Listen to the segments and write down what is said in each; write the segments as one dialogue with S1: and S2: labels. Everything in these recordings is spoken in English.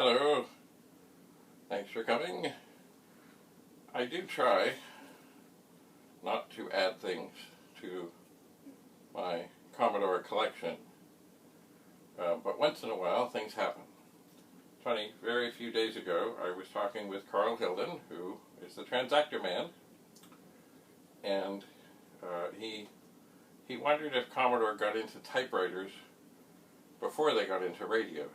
S1: Hello, thanks for coming. I do try not to add things to my Commodore collection, but once in a while things happen. Funny, very few days ago I was talking with Karl Hildon, who is the Transistor man, and he wondered if Commodore got into typewriters before they got into radios.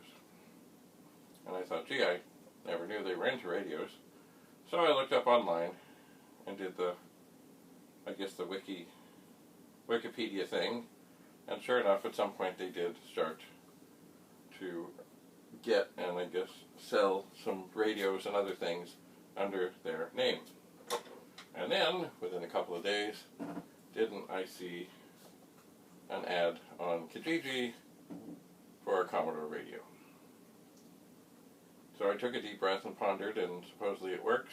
S1: And I thought, gee, I never knew they were into radios. So I looked up online and did the Wikipedia thing, and sure enough, at some point they did start to get and I guess sell some radios and other things under their name. And then, within a couple of days, didn't I see an ad on Kijiji for a Commodore radio. So I took a deep breath and pondered, and supposedly it works.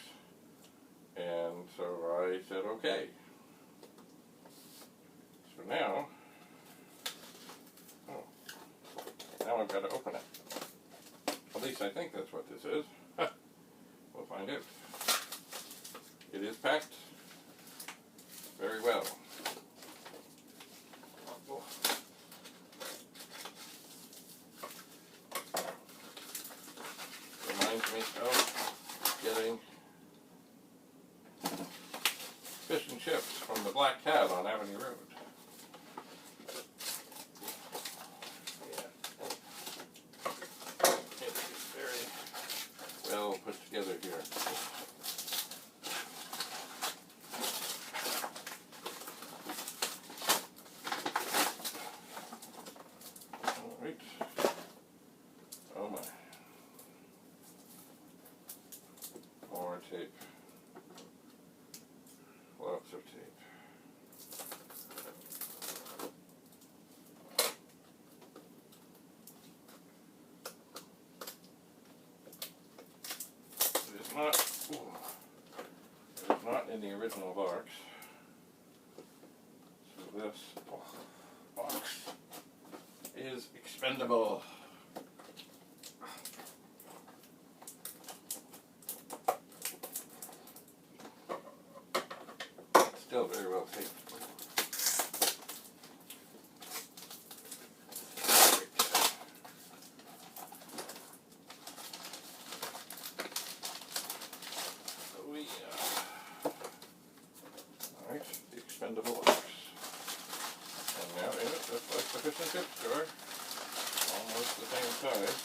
S1: And so I said, okay. So now I've got to open it. At least I think that's what this is. We'll find out. It is packed very well. Reminds me of getting fish and chips from the Black Cat on Avenue Road. It is very well put together here. Alright. Oh my. More tape. Lots of tape. It is not in the original box. So this box is expendable. Still very well taped. Oh yeah. Alright, the expendable box. And now in it, just like the fish and chip store, almost the same size.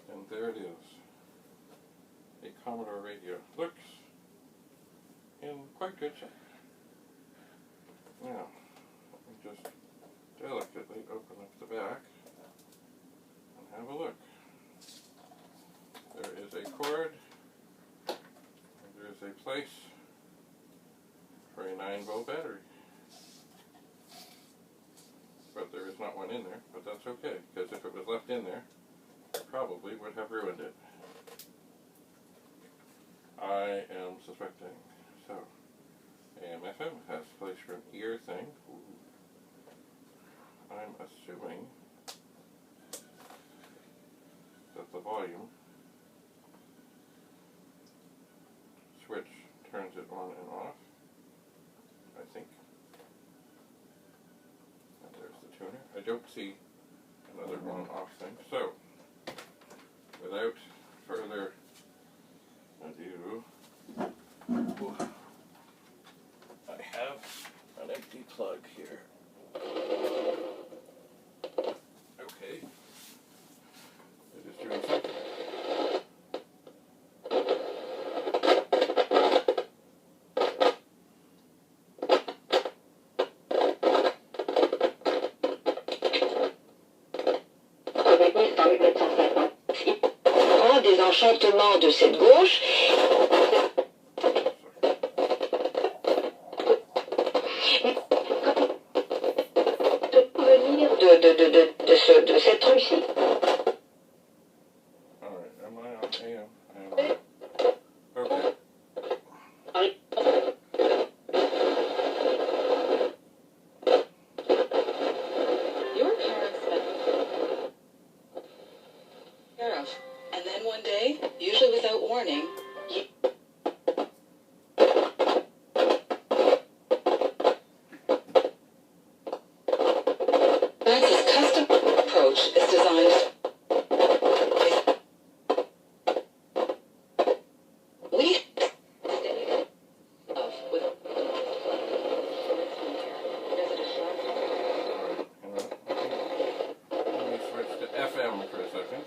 S1: And there it is. A Commodore radio. Looks in quite good shape. Now, let me just delicately open up the back and have a look. There is a cord, and there is a place for a 9-volt battery. But there is not one in there, but that's okay, because if it was left in there, it probably would have ruined it. I am suspecting. So, AM/FM has a place for an ear thing. Ooh. I'm assuming that the volume switch turns it on and off, I think. And there's the tuner. I don't see another on-off thing. So, without further ado, I have an empty plug here. Okay. It is doing something.
S2: Grand désenchantement de cette gauche. De cette truc-ci. usually without warning. This custom approach is designed we
S1: Let me switch to FM for a second.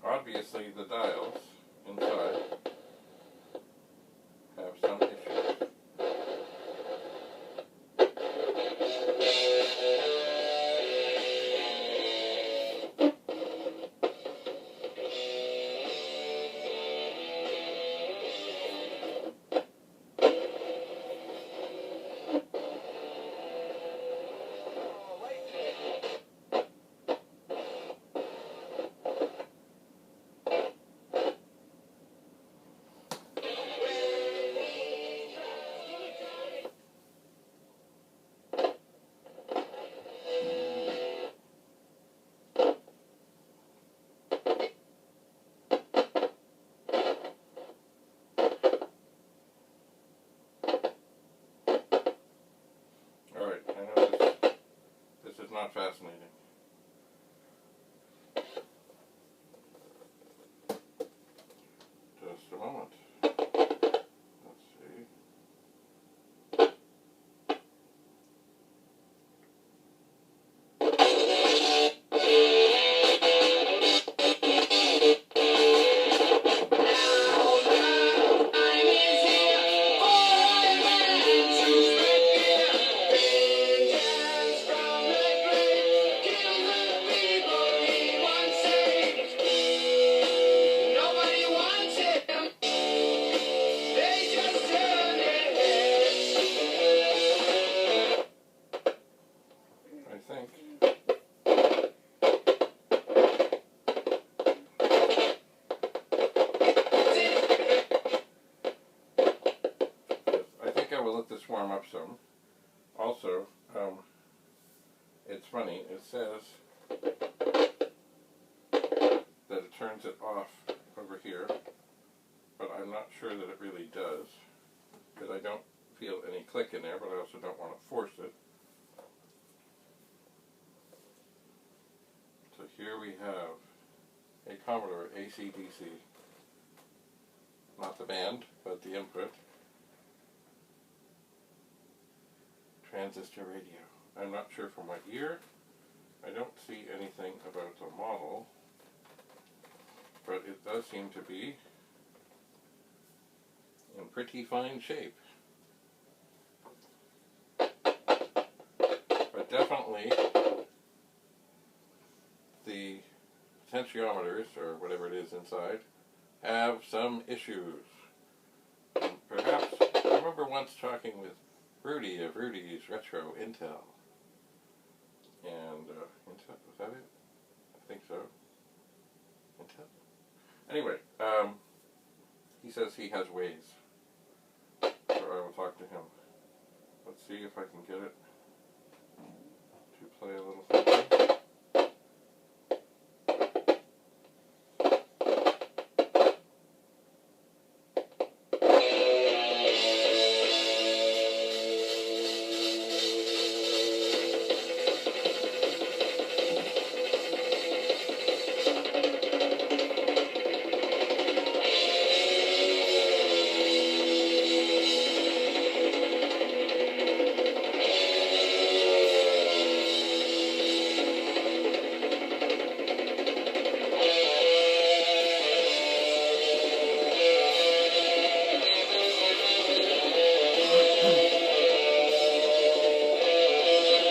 S1: Obviously, the dials inside have some issues. Alright, I know this is not fascinating. Just a moment. Let's see. I think. I think I will let this warm up some. Also, it's funny, it says that it turns it off over here, but I'm not sure that it really does, because I don't feel any click in there, but I also don't want to force it. So here we have a Commodore AC/DC, not the band, but the input. Transistor radio. I'm not sure from what year. I don't see anything about the model, but it does seem to be in pretty fine shape. But definitely the potentiometers, or whatever it is inside, have some issues. And perhaps, I remember once talking with Rudy of Rudy's Retro Intel. And, Intel, was that it? I think so. Intel? Anyway, he says he has ways. So I will talk to him. Let's see if I can get it to play a little something.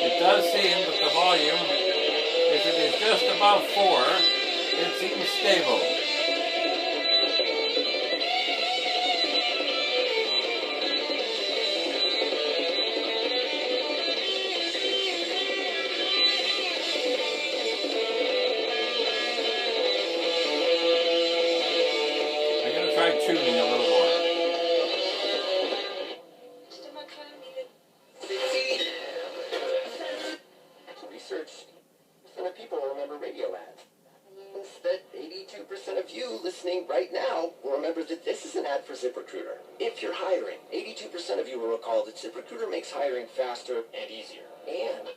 S1: It does seem that the volume, if it is just above 4, it seems stable. try tuning a little more.
S3: Research percent of people remember radio ads. That means that 82% of you listening right now will remember that this is an ad for ZipRecruiter. If you're hiring, 82% of you will recall that ZipRecruiter makes hiring faster and easier. And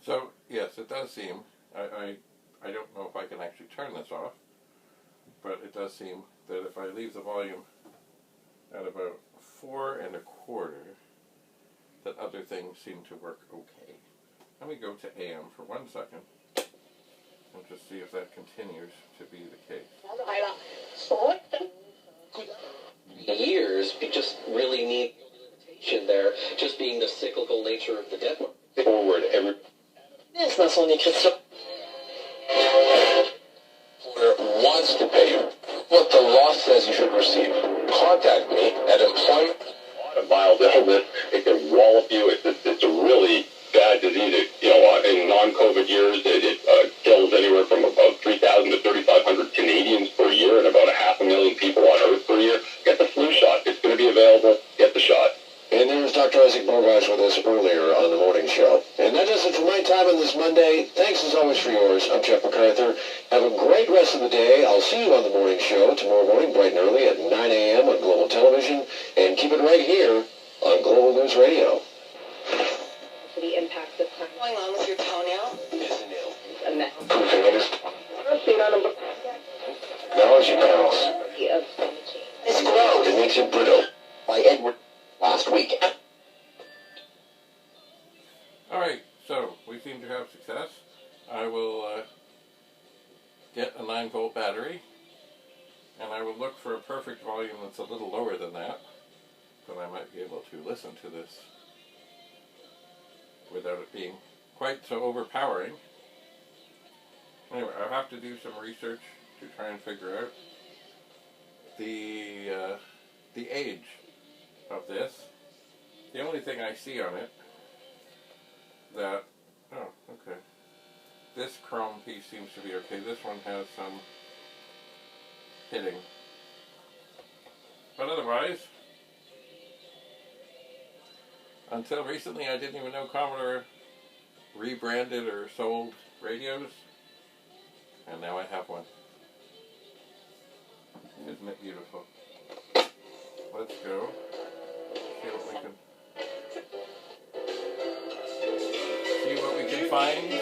S1: So, yes, it does seem, I don't know if I can actually turn this off, but it does seem that if I leave the volume at about 4 1/4, that other things seem to work okay. Let me go to AM for 1 second and just see if that continues to be the case.
S4: Years, we just really need there, just being the cyclical nature of the debt market. Forward every business on écriture wants to pay you what the law says you should receive. Contact me at employment.
S5: A mild illness, it can wallop you. It's a really bad disease. In non-COVID years, it kills anywhere from about 3,000 to 3,500 Canadians per year and about 500,000 people on Earth per year. Get the flu shot. It's going to be available. Get the shot.
S6: And there's Dr. Isaac Borgage with us earlier on the morning show. And that does it for my time on this Monday. Thanks as always for yours. I'm Jeff MacArthur. Have a great rest of the day. I'll see you on the morning show tomorrow morning, bright and early at 9 a.m. on Global Television. And keep it right here on Global News Radio.
S7: The impact of
S2: What's going on with your toenail?
S3: isn't ill.
S7: a mess.
S6: Proofing it is technology panels.
S7: Of climate change.
S3: It's grow.
S6: It makes it brittle.
S3: By Edward last week.
S1: Alright, so we seem to have success. I will get a 9-volt battery, and I will look for a perfect volume that's a little lower than that, so I might be able to listen to this without it being quite so overpowering. Anyway, I'll have to do some research to try and figure out the age of this. The only thing I see on it that, oh, okay, this chrome piece seems to be okay. This one has some hitting, but otherwise, until recently I didn't even know Commodore rebranded or sold radios, and now I have one. Isn't it beautiful? Let's go. See what we can find.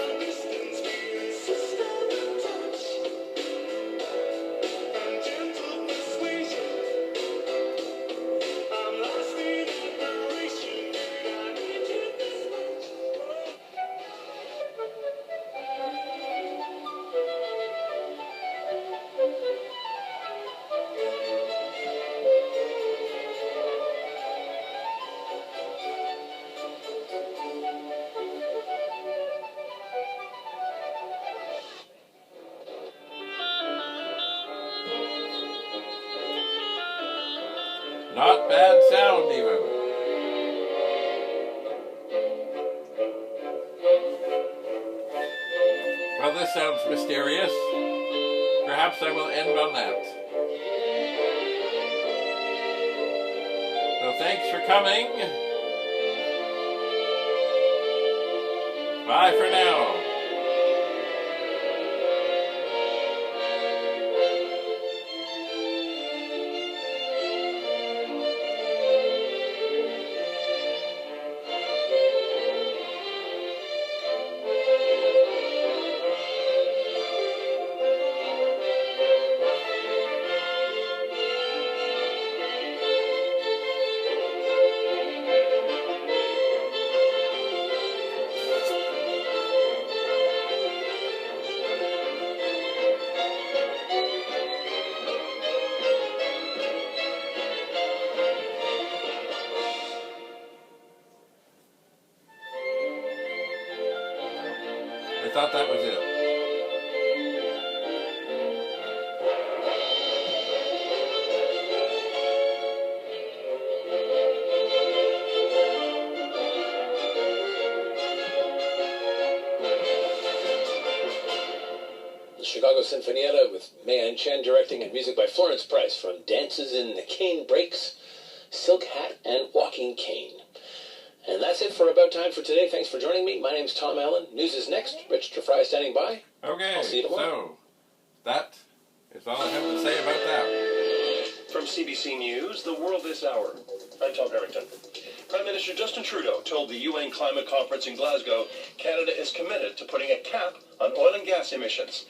S1: Not bad sound, even. Well, this sounds mysterious. Perhaps I will end on that. So thanks for coming. Bye for now. thought that was it.
S8: Chicago Sinfonietta with Mei An Chen directing and music by Florence Price from Dances in the Cane Breaks, Silk Hat, and Walking Cane. And that's it for About Time for today. Thanks for joining me. My name's Tom Allen. News is next. Richard Fry standing by.
S1: Okay,
S8: I'll see you tomorrow.
S1: so that is all I have to say about that.
S9: From CBC News, The World This Hour. I'm Tom Harrington. Prime Minister Justin Trudeau told the UN Climate Conference in Glasgow Canada is committed to putting a cap on oil and gas emissions.